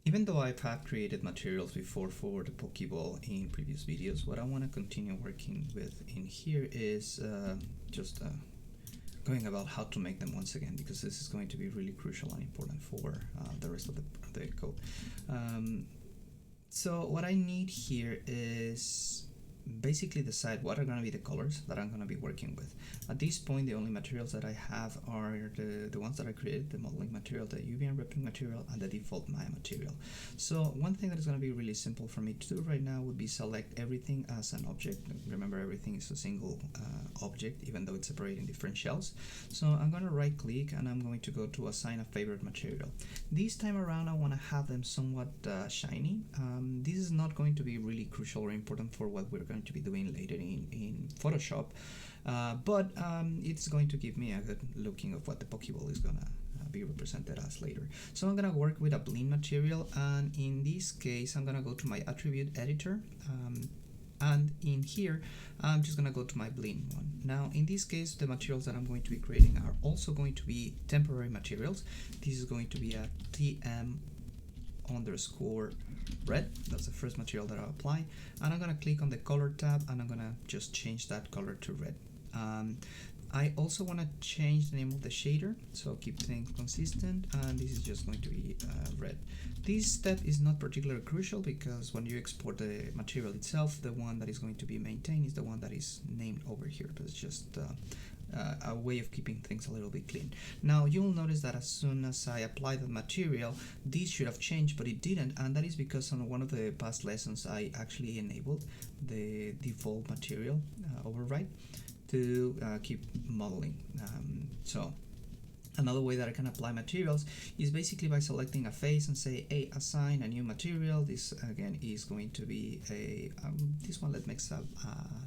Even though I've have created materials before for the Pokeball in previous videos, what I want to continue working with in here is just going about how to make them once again, because this is going to be really crucial and important for the rest of the code. So what I need here is basically decide what are going to be the colors that I'm going to be working with. At this point, the only materials that I have are the ones that I created, the modeling material, the UV unwrapping material, and the default Maya material. So one thing that is going to be really simple for me to do right now would be select everything as an object. Remember, everything is a single object, even though it's separated in different shells. So I'm going to right click and I'm going to go to assign a favorite material. This time around, I want to have them somewhat shiny. This is not going to be really crucial or important for what we're going to be doing later in Photoshop, but it's going to give me a good looking of what the Pokeball is gonna be represented as later. So I'm gonna work with a blend material, and in this case I'm gonna go to my attribute editor, and in here I'm just gonna go to my blend one. Now in this case, the materials that I'm going to be creating are also going to be temporary materials. This is going to be a TM underscore red. That's the first material that I'll apply, and I'm gonna click on the color tab and I'm gonna just change that color to red. I also want to change the name of the shader, so keep things consistent, and this is just going to be red. This step is not particularly crucial because when you export the material itself, the one that is going to be maintained is the one that is named over here, but it's just a way of keeping things a little bit clean. Now you'll notice that as soon as I apply the material, this should have changed, but it didn't, and that is because on one of the past lessons I actually enabled the default material override to keep modeling. So another way that I can apply materials is basically by selecting a face and say, hey, assign a new material. This again is going to be a this one, let's make a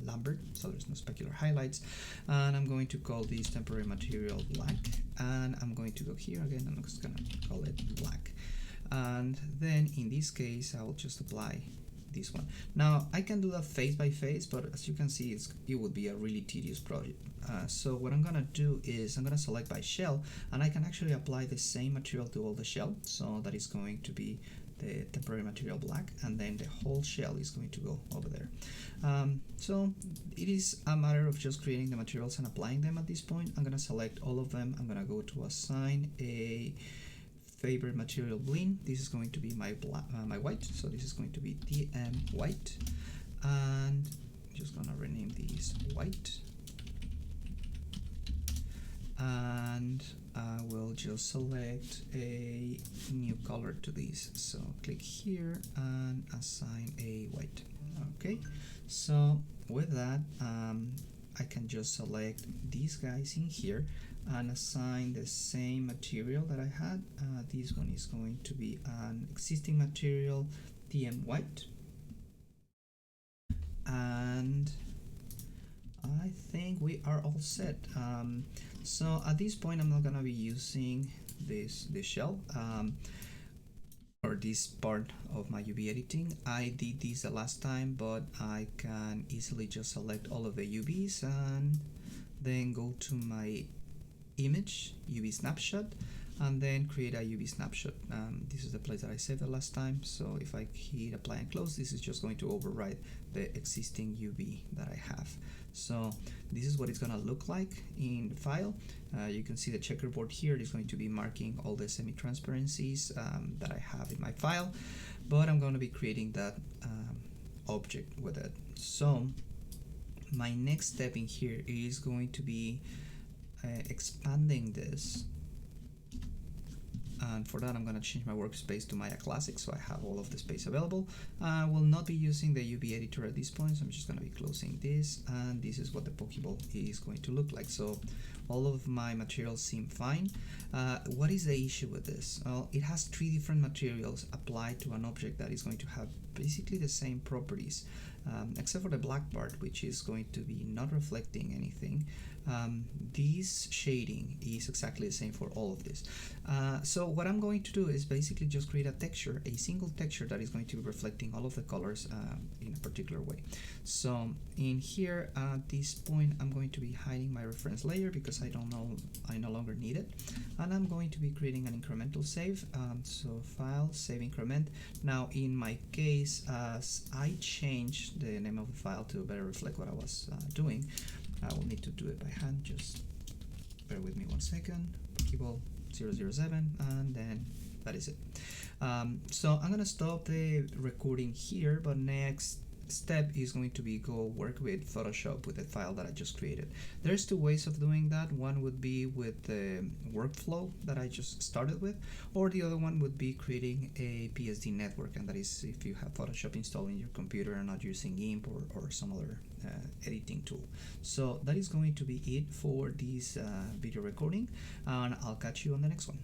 Lambert, so there's no specular highlights, and I'm going to call this temporary material black, and I'm going to go here again and I'm just gonna call it black, and then in this case I will just apply this one. Now I can do that face by face, but as you can see, it would be a really tedious project. So what I'm gonna do is I'm gonna select by shell, and I can actually apply the same material to all the shell. So that is going to be the temporary material black, and then the whole shell is going to go over there. So it is a matter of just creating the materials and applying them at this point. I'm gonna select all of them. I'm gonna go to assign a favorite material blend. This is going to be my my white, so this is going to be TM white, and I'm just gonna rename these white, and I will just select a new color to this, so click here and assign a white. Okay, so with that I can just select these guys in here and assign the same material that I had. This one is going to be an existing material, TM white, and I think we are all set. So at this point I'm not gonna be using this shell or this part of my UV editing. I did this the last time, but I can easily just select all of the UVs and then go to my image UV snapshot and then create a UV snapshot. This is the place that I saved the last time, so if I hit apply and close, this is just going to override the existing UV that I have. So this is what it's gonna look like in the file. You can see the checkerboard here is going to be marking all the semi-transparencies that I have in my file, but I'm going to be creating that object with it. So my next step in here is going to be expanding this, and for that I'm going to change my workspace to Maya Classic so I have all of the space available. I will not be using the UV editor at this point, so I'm just going to be closing this, and this is what the Pokeball is going to look like. So all of my materials seem fine. What is the issue with this? Well, it has 3 different materials applied to an object that is going to have basically the same properties, except for the black part, which is going to be not reflecting anything. This shading is exactly the same for all of this. So what I'm going to do is basically just create a texture, a single texture that is going to be reflecting all of the colors in a particular way. So in here at this point I'm going to be hiding my reference layer because because I no longer need it. And I'm going to be creating an incremental save. So file, save increment. Now in my case, as I changed the name of the file to better reflect what I was doing, I will need to do it by hand. Just bear with me 1 second. Keyboard 007, and then that is it. So I'm gonna stop the recording here, but next step is going to be go work with Photoshop with the file that I just created. There's two ways of doing that. One would be with the workflow that I just started with, or the other one would be creating a PSD network, and that is if you have Photoshop installed in your computer and not using GIMP or some other editing tool. So that is going to be it for this video recording, and I'll catch you on the next one.